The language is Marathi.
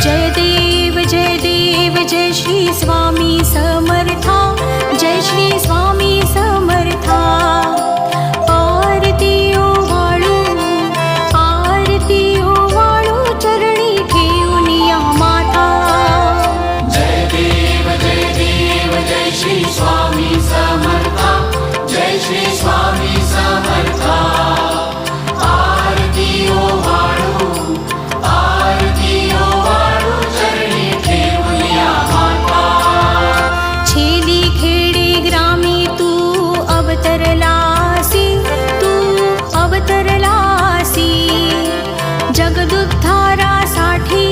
जय देव जय श्री स्वामी समर्था, जय श्री स्वामी समर्था। आरती ओवाळू चरणी ठेवूनिया माता। जय देव जय श्री स्वामी समर्था, जय श्री स्वामी समर्था। आरती ओवाळू चरणी ठेवूनिया माता। छेली खेडे ग्रामी तू अवतरलासी, जगदुद्धारासाठी